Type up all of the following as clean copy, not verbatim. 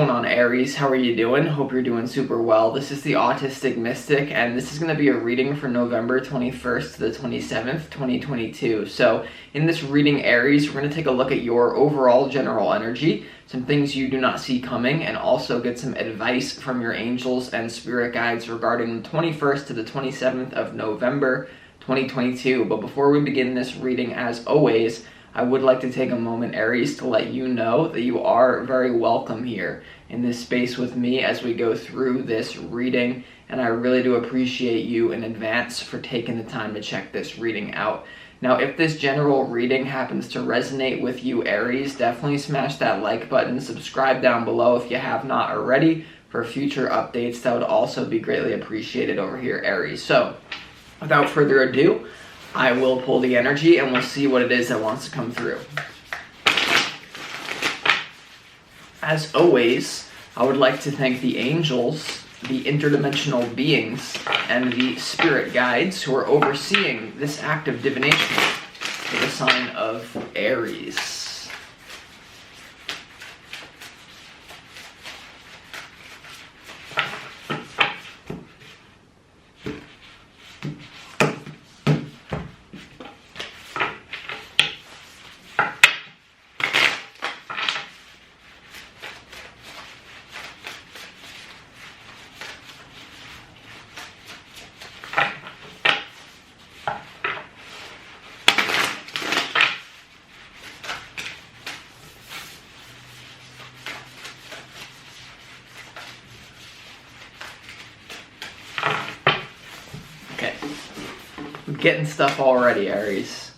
Going on, Aries? How are you doing? Hope you're doing super well. This is the Autistic Mystic, and this is going to be a reading for November 21st to the 27th, 2022. So in this reading, Aries, we're going to take a look at your overall general energy, some things you do not see coming, and also get some advice from your angels and spirit guides regarding the 21st to the 27th of November 2022. But before we begin this reading, as always, I would like to take a moment, Aries, to let you know that you are very welcome here in this space with me as we go through this reading, and I really do appreciate you in advance for taking the time to check this reading out. Now, if this general reading happens to resonate with you, Aries, definitely smash that like button, subscribe down below if you have not already for future updates. That would also be greatly appreciated over here, Aries. So, without further ado, I will pull the energy and we'll see what it is that wants to come through. As always, I would like to thank the angels, the interdimensional beings, and the spirit guides who are overseeing this act of divination for the sign of Aries. Getting stuff already, Aries.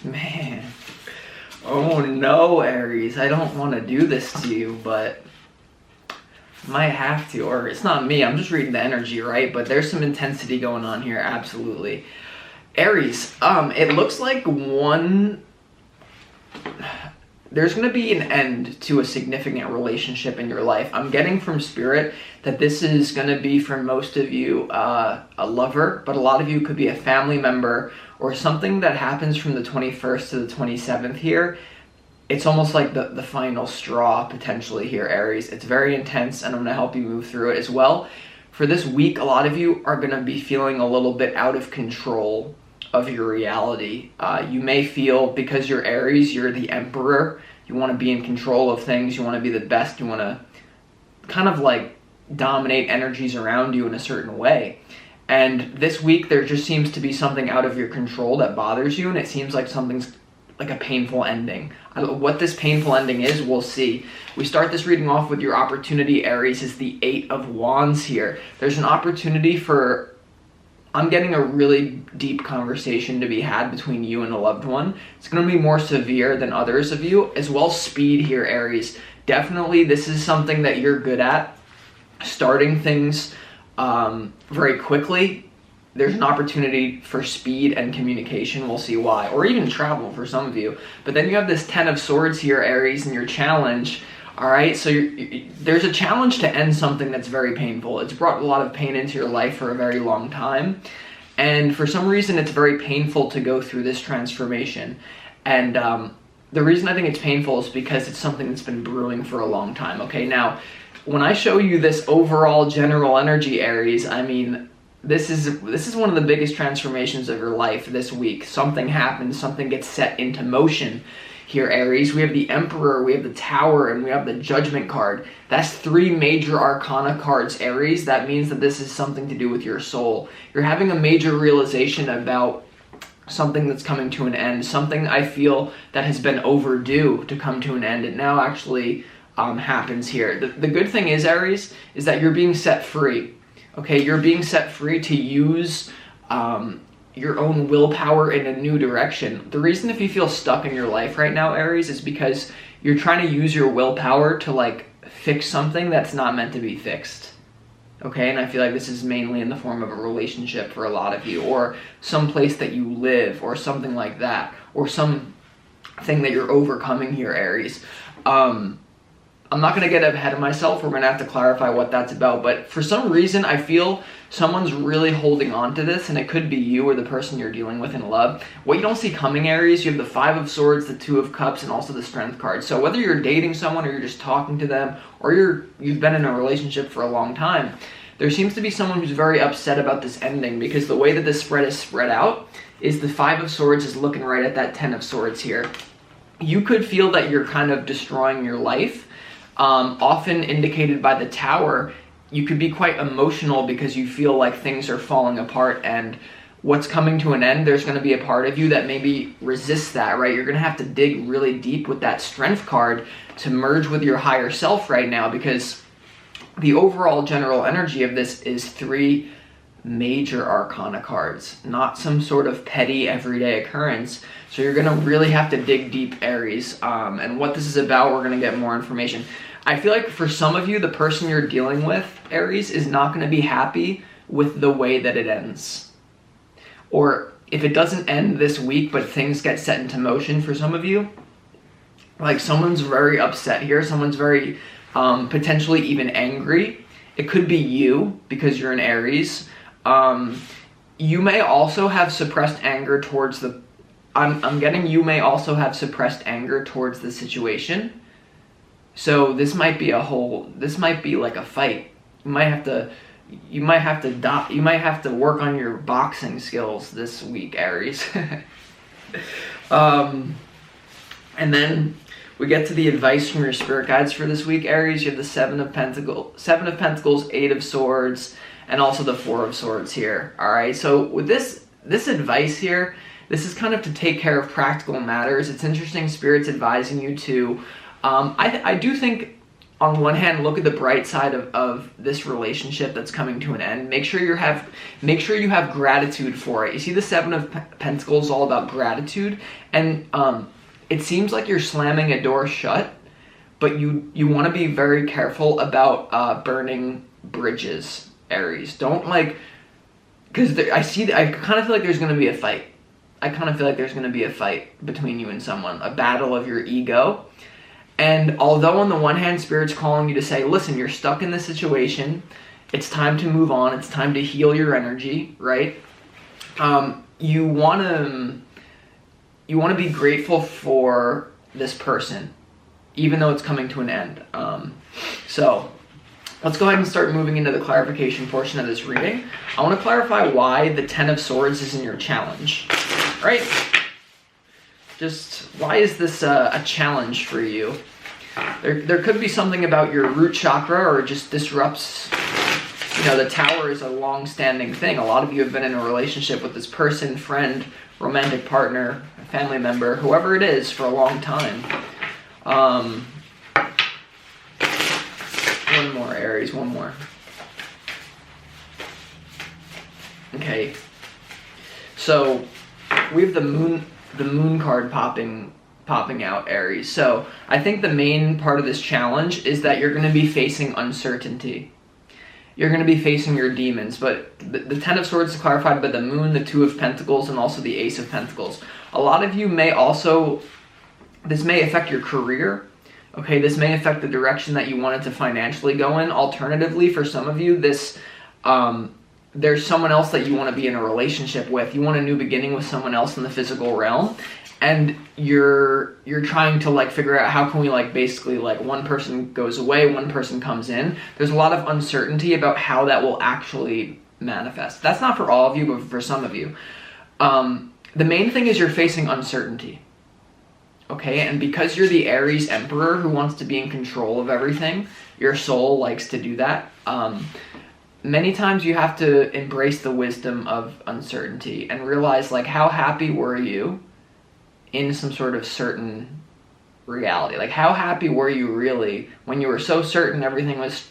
Man. Oh no, Aries. I don't want to do this to you, but I might have to. Or it's not me. I'm just reading the energy, right? But there's some intensity going on here, absolutely. Aries, it looks like there's going to be an end to a significant relationship in your life. I'm getting from Spirit that this is going to be, for most of you, a lover, but a lot of you could be a family member or something that happens from the 21st to the 27th here. It's almost like the final straw, potentially, here, Aries. It's very intense, and I'm going to help you move through it as well. For this week, a lot of you are going to be feeling a little bit out of control of your reality. You may feel, because you're Aries, you're the emperor, you want to be in control of things, you want to be the best, you want to kind of like dominate energies around you in a certain way. And this week there just seems to be something out of your control that bothers you, and it seems like something's like a painful ending. What this painful ending is, we'll see. We start this reading off with your opportunity, Aries, is the 8 of Wands here. There's an opportunity for, I'm getting a really deep conversation to be had between you and a loved one. It's going to be more severe than others of you, as well. Speed here, Aries. Definitely, this is something that you're good at, starting things very quickly. There's an opportunity for speed and communication. We'll see why. Or even travel for some of you. But then you have this 10 of Swords here, Aries, and your challenge. All right, so there's a challenge to end something that's very painful. It's brought a lot of pain into your life for a very long time. And for some reason, it's very painful to go through this transformation. And the reason I think it's painful is because it's something that's been brewing for a long time. Okay, now, when I show you this overall general energy, Aries, I mean, this is one of the biggest transformations of your life this week. Something happens, something gets set into motion. Here, Aries, we have the Emperor, we have the Tower, and we have the Judgment card. That's 3 major arcana cards, Aries. That means that this is something to do with your soul. You're having a major realization about something that's coming to an end, something I feel that has been overdue to come to an end. It now actually happens here. The good thing is, Aries, is that you're being set free. Okay, you're being set free to use your own willpower in a new direction. The reason if you feel stuck in your life right now, Aries, is because you're trying to use your willpower to like fix something that's not meant to be fixed. Okay, and I feel like this is mainly in the form of a relationship for a lot of you, or some place that you live, or something like that, or some thing that you're overcoming here, Aries. I'm not going to get ahead of myself. We're going to have to clarify what that's about. But for some reason, I feel someone's really holding on to this, and it could be you or the person you're dealing with in love. What you don't see coming, Aries, you have the 5 of Swords, the 2 of Cups, and also the Strength card. So whether you're dating someone or you're just talking to them, or you've been in a relationship for a long time, there seems to be someone who's very upset about this ending, because the way that this spread is spread out is the 5 of Swords is looking right at that 10 of Swords here. You could feel that you're kind of destroying your life. Often indicated by the Tower, you could be quite emotional because you feel like things are falling apart and what's coming to an end. There's going to be a part of you that maybe resists that, right? You're going to have to dig really deep with that Strength card to merge with your higher self right now, because the overall general energy of this is 3 major arcana cards, not some sort of petty everyday occurrence. So you're going to really have to dig deep, Aries. And what this is about, we're going to get more information. I feel like for some of you, the person you're dealing with, Aries, is not going to be happy with the way that it ends. Or if it doesn't end this week, but things get set into motion for some of you, like someone's very upset here. Someone's very potentially even angry. It could be you because you're an Aries. You may also have suppressed anger towards the... I'm getting you may also have suppressed anger towards the situation. So this might be this might be like a fight. You might have to work on your boxing skills this week, Aries. And then we get to the advice from your spirit guides for this week, Aries. You have the 7 of Pentacles, 8 of Swords, and also the 4 of Swords here. All right. So with this advice here, this is kind of to take care of practical matters. It's interesting. Spirit's advising you to, I do think, on one hand, look at the bright side of this relationship that's coming to an end. Make sure you have gratitude for it. You see the 7 of Pentacles is all about gratitude, and it seems like you're slamming a door shut, but you want to be very careful about burning bridges, Aries. Don't because I kind of feel like there's going to be a fight. I kind of feel like there's going to be a fight between you and someone, a battle of your ego. And although on the one hand, Spirit's calling you to say, listen, you're stuck in this situation. It's time to move on. It's time to heal your energy, right? You want to be grateful for this person, even though it's coming to an end. So let's go ahead and start moving into the clarification portion of this reading. I want to clarify why the 10 of Swords is in your challenge, right? Just why is this a challenge for you? There could be something about your root chakra, or it just disrupts. The Tower is a long-standing thing. A lot of you have been in a relationship with this person, friend, romantic partner, family member, whoever it is, for a long time. One more, Aries, one more. Okay. So we have the moon card popping out, Aries. So I think the main part of this challenge is that you're going to be facing uncertainty. You're going to be facing your demons, but the 10 of Swords is clarified by the Moon, the 2 of Pentacles, and also the Ace of Pentacles. A lot of you this may affect your career. Okay, this may affect the direction that you wanted to financially go in. Alternatively, for some of you, there's someone else that you want to be in a relationship with. You want a new beginning with someone else in the physical realm, and you're trying to figure out how can we basically one person goes away, one person comes in. There's a lot of uncertainty about how that will actually manifest. That's not for all of you, but for some of you. The main thing is you're facing uncertainty. Okay, and because you're the Aries Emperor who wants to be in control of everything, your soul likes to do that. Many times you have to embrace the wisdom of uncertainty and realize how happy were you in some sort of certain reality? How happy were you really when you were so certain everything was,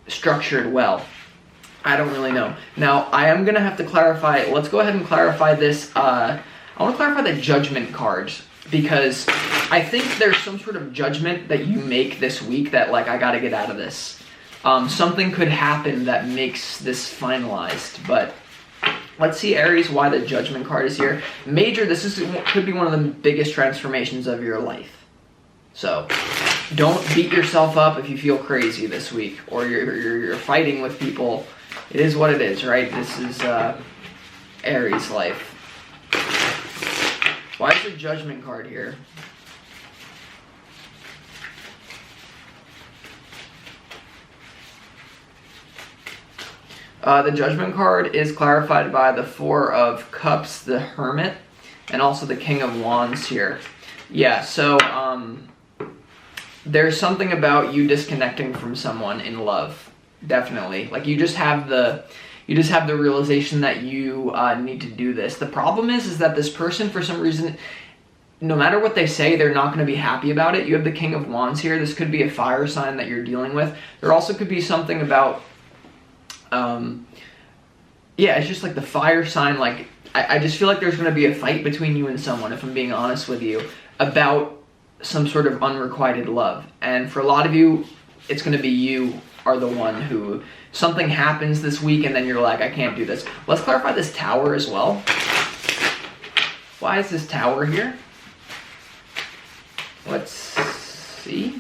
structured well? I don't really know. Now, I am going to have to clarify. Let's go ahead and clarify this. I want to clarify the Judgment cards, because I think there's some sort of judgment that you make this week that I got to get out of this. Something could happen that makes this finalized, but let's see, Aries, why the Judgment card is here. Major, could be one of the biggest transformations of your life. So Don't beat yourself up if you feel crazy this week or you're fighting with people. It is what it is, right? This is Aries life. Why is the Judgment card here? The Judgment card is clarified by the Four of Cups, the Hermit, and also the King of Wands here. Yeah, so there's something about you disconnecting from someone in love, definitely. Like you just have the realization that you need to do this. The problem is that this person, for some reason, no matter what they say, they're not going to be happy about it. You have the King of Wands here. This could be a fire sign that you're dealing with. There also could be something about yeah, it's just like the fire sign. Like I just feel like there's going to be a fight between you and someone, if I'm being honest with you, about some sort of unrequited love. And for a lot of you, it's going to be you are the one who something happens this week and then you're like, I can't do this. Let's clarify this Tower as well. Why is this Tower here? Let's see.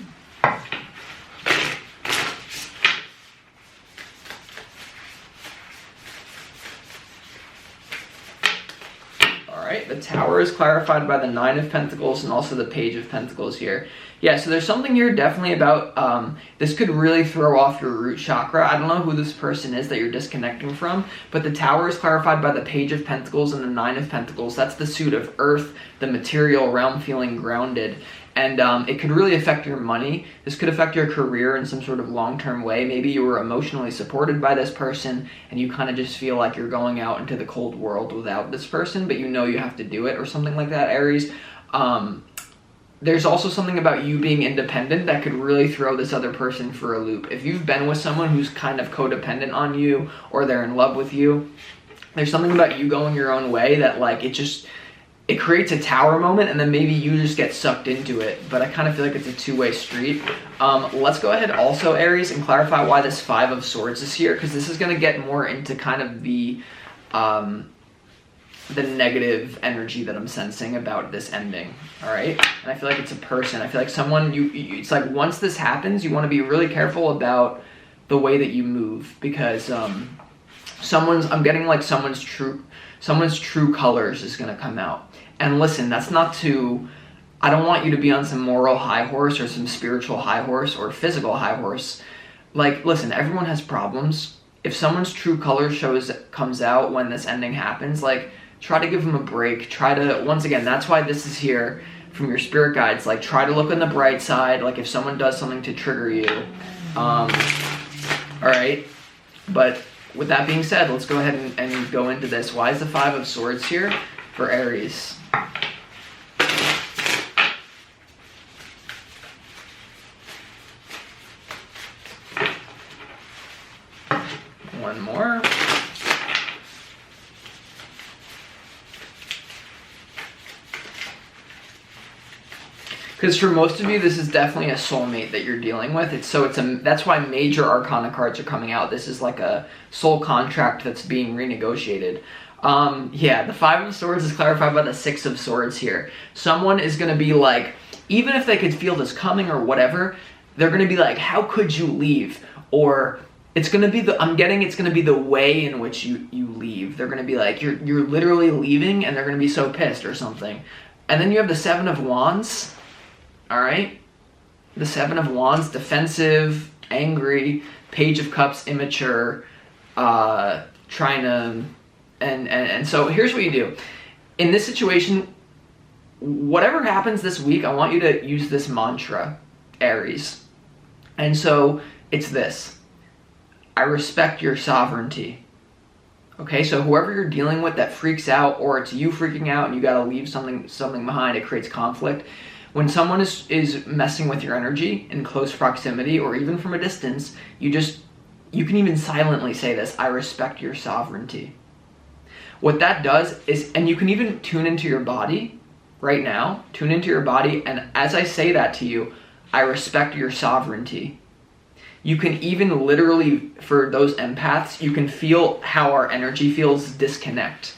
The Tower is clarified by the Nine of Pentacles and also the Page of Pentacles here. Yeah, so there's something here definitely about, this could really throw off your root chakra. I don't know who this person is that you're disconnecting from, but the Tower is clarified by the Page of Pentacles and the Nine of Pentacles. That's the suit of earth, the material realm, feeling grounded. And it could really affect your money. This could affect your career in some sort of long-term way. Maybe you were emotionally supported by this person and you kind of just feel like you're going out into the cold world without this person, but you know you have to do it or something like that, Aries. There's also something about you being independent that could really throw this other person for a loop. If you've been with someone who's kind of codependent on you or they're in love with you, there's something about you going your own way that like it creates a Tower moment and then maybe you just get sucked into it. But I kind of feel like it's a two-way street. Let's go ahead also, Aries, and clarify why this Five of Swords is here, because this is going to get more into kind of the negative energy that I'm sensing about this ending, all right? And I feel like it's a person. I feel like someone, it's like once this happens, you want to be really careful about the way that you move, because I'm getting like someone's true colors is going to come out. And listen, that's not to, I don't want you to be on some moral high horse or some spiritual high horse or physical high horse. Like, listen, everyone has problems. If someone's true color comes out when this ending happens, like, try to give them a break. Try to, once again, that's why this is here from your spirit guides. Like, try to look on the bright side. Like, if someone does something to trigger you, all right? But with that being said, let's go ahead and go into this. Why is the Five of Swords here for Aries? One more. Because for most of you, this is definitely a soulmate that you're dealing with. That's why major arcana cards are coming out. This is like a soul contract that's being renegotiated. Yeah, the Five of Swords is clarified by the Six of Swords here. Someone is going to be like, even if they could feel this coming or whatever, they're going to be like, how could you leave? Or it's going to be it's going to be the way in which you leave. They're going to be like, you're literally leaving, and they're going to be so pissed or something. And then you have the Seven of Wands. All right, the Seven of Wands, defensive, angry, Page of Cups, immature, trying to, and so here's what you do. In this situation, whatever happens this week, I want you to use this mantra, Aries. And so it's this: I respect your sovereignty. Okay, so whoever you're dealing with that freaks out, or it's you freaking out and you got to leave something behind, it creates conflict. When someone is messing with your energy in close proximity or even from a distance, you can even silently say this: I respect your sovereignty. What that does is, and you can even tune into your body right now, tune into your body, and as I say that to you, I respect your sovereignty. You can even literally, for those empaths, you can feel how our energy feels disconnect.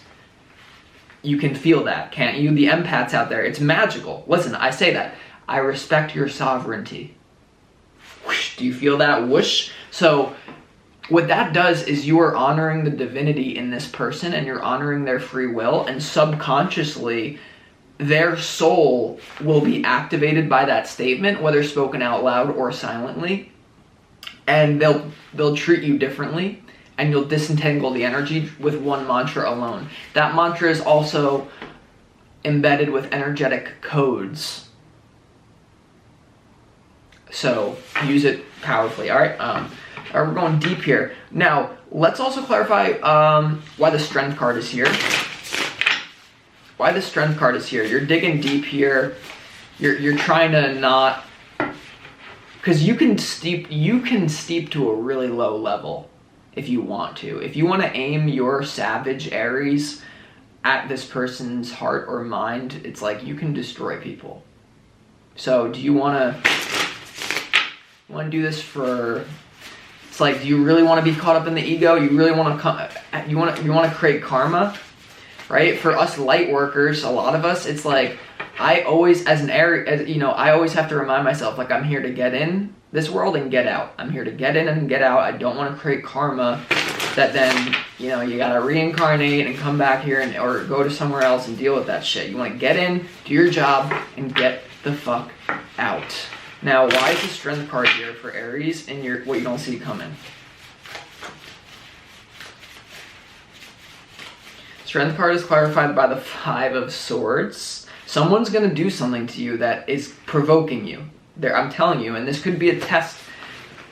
You can feel that, can't you? The empaths out there, it's magical. Listen, I say that. I respect your sovereignty. Whoosh, do you feel that? Whoosh. So what that does is you are honoring the divinity in this person, and you're honoring their free will, and subconsciously their soul will be activated by that statement, whether spoken out loud or silently, and they'll treat you differently, and you'll disentangle the energy with one mantra alone. That mantra is also embedded with energetic codes, so use it powerfully. All right, we're going deep here. Now let's also clarify why the Strength card is here. Why the Strength card is here. You're digging deep here. You're trying to not, because you can steep to a really low level if you want to. If you want to aim your savage Aries at this person's heart or mind, it's like you can destroy people. So do you want to do this for? It's like, do you really want to be caught up in the ego? You really want to you want to create karma? Right? For us light workers, a lot of us, it's like, I always, as an Aries, I always have to remind myself, like, I'm here to get in this world and get out. I'm here to get in and get out. I don't want to create karma that then, you gotta reincarnate and come back here or go to somewhere else and deal with that shit. You want to get in, do your job, and get the fuck out. Now, why is the Strength card here for Aries in what you don't see coming? Strength card is clarified by the 5 of Swords. Someone's going to do something to you that is provoking you. I'm telling you, and this could be a test.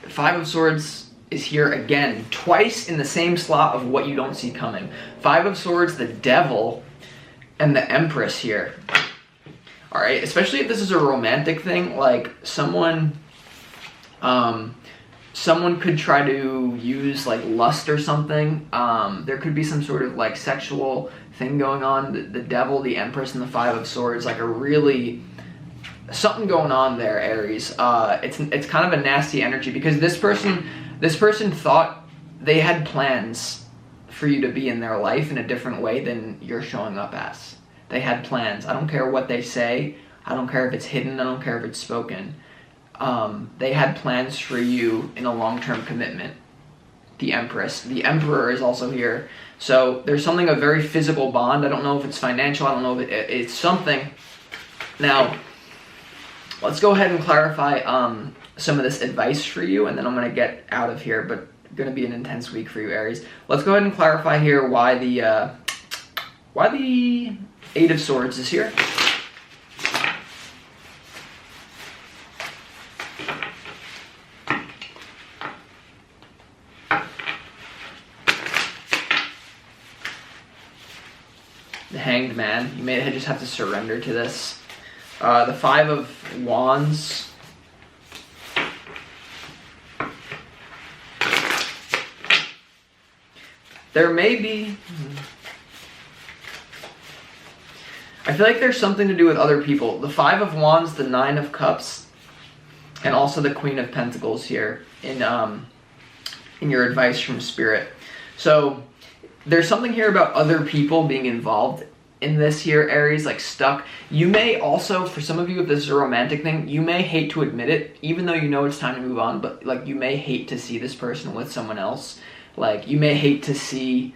5 of Swords is here again, twice in the same slot of what you don't see coming. 5 of Swords, the Devil, and the Empress here. All right, especially if this is a romantic thing, like someone could try to use like lust or something. There could be some sort of like sexual thing going on. The Devil, the Empress, and the 5 of Swords, like something going on there, Aries. It's kind of a nasty energy because this person thought they had plans for you to be in their life in a different way than you're showing up as. They had plans. I don't care what they say. I don't care if it's hidden. I don't care if it's spoken. They had plans for you in a long-term commitment. The Empress. The Emperor is also here. So there's something, a very physical bond. I don't know if it's financial. I don't know if it's something. Now, let's go ahead and clarify some of this advice for you, and then I'm going to get out of here, but going to be an intense week for you, Aries. Let's go ahead and clarify here why the 8 of Swords is here. The Hanged Man. You may just have to surrender to this. The 5 of Wands. There may be... I feel like there's something to do with other people. The 5 of Wands, the 9 of Cups, and also the Queen of Pentacles here in your advice from Spirit. So there's something here about other people being involved in this here, Aries, like stuck. You may also, for some of you, if this is a romantic thing, you may hate to admit it, even though you know it's time to move on, but like you may hate to see this person with someone else. Like you may hate to see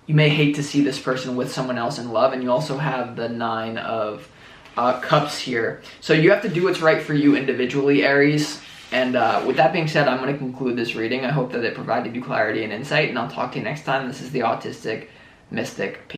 this person with someone else in love, and you also have the 9 of Cups here. So you have to do what's right for you individually, Aries. And with that being said, I'm going to conclude this reading. I hope that it provided you clarity and insight, and I'll talk to you next time. This is the Autistic Mystic.